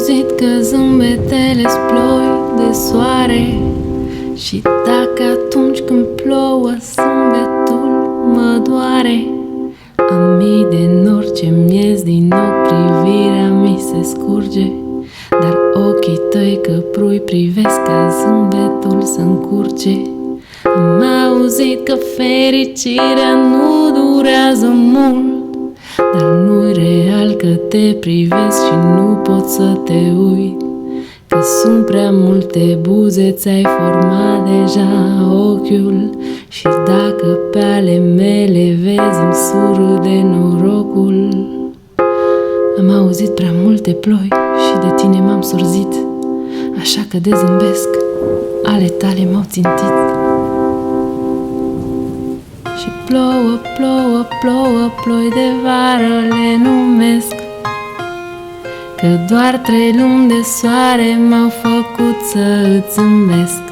auzit că zâmbetele-s ploi de soare, și dacă atunci când plouă zâmbetul mă doare, am mii de nori ce miez din ochi, privirea mi se scurge, dar ochii tăi căprui privesc ca zâmbetul să-mi curge. Am auzit că fericirea nu durează mult, dar nu-i real că te privesc și nu pot să te uit, că sunt prea multe buze, ți-ai format deja ochiul, și dacă pe ale mele vezi îmi surâde norocul. Am auzit prea multe ploi și de tine m-am surzit, așa că dezâmbesc, ale tale m-au țintit. Și plouă, plouă, plouă, ploi de vară le numesc, că doar 3 luni de soare m-au făcut să îți zâmbesc.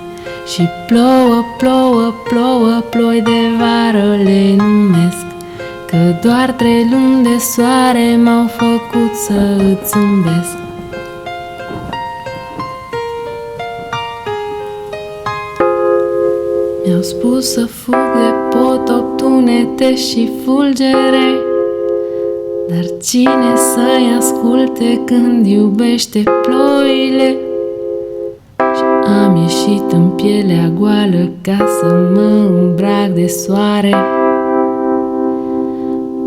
Și plouă, plouă, plouă, ploi de vară le numesc, că doar 3 luni de soare m-au făcut să îți zâmbesc. Mi-au spus să fug de potop, tunete și fulgere, dar cine să-i asculte când iubește ploile? Și am ieșit în pielea goală ca să mă îmbrac de soare,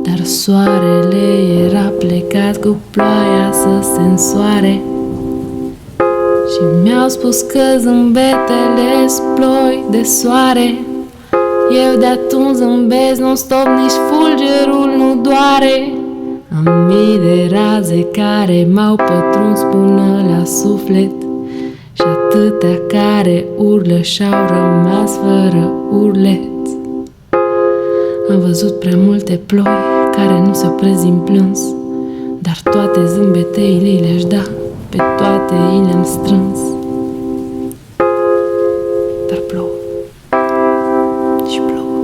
dar soarele era plecat cu ploaia să se însoare. Și mi-au spus că zâmbetele-s ploi de soare, eu de atunci zâmbesc non-stop, nici fulgerul nu doare. Am mii de raze care m-au pătruns până la suflet, și atâtea care urlă și-au rămas fără urlet. Am văzut prea multe ploi care nu se opresc din plâns, dar toate zâmbeteile le-aș da, pe toate i le-am strâns. Dar plouă și plouă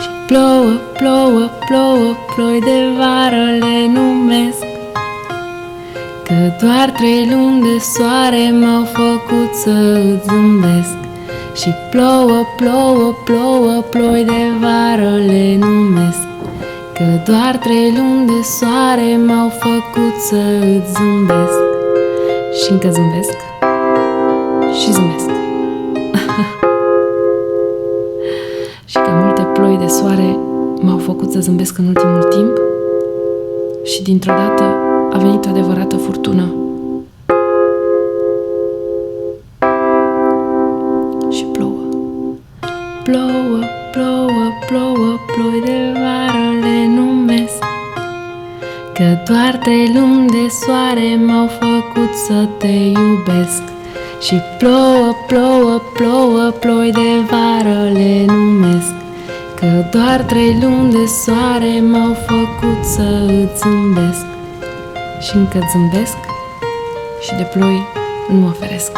și plouă, plouă, plouă, ploi de vară le numesc, că doar 3 luni de soare m-au făcut să îți zâmbesc. Și plouă, plouă, plouă, ploi de vară le numesc, că doar 3 luni de soare m-au făcut să îți zâmbesc. Și încă zâmbesc și zâmbesc. Și că multe ploi de soare m-au făcut să zâmbesc în ultimul timp, și dintr-o dată a venit o adevărată furtună. Și plouă, plouă, plouă, plouă, ploi de vară le numesc, că doar 3 luni de soare m-au făcut să te iubesc. Și plouă, plouă, plouă, ploi de vară le numesc, că doar 3 luni de soare m-au făcut să îți zâmbesc. Și încă zâmbesc și de ploi nu mă feresc.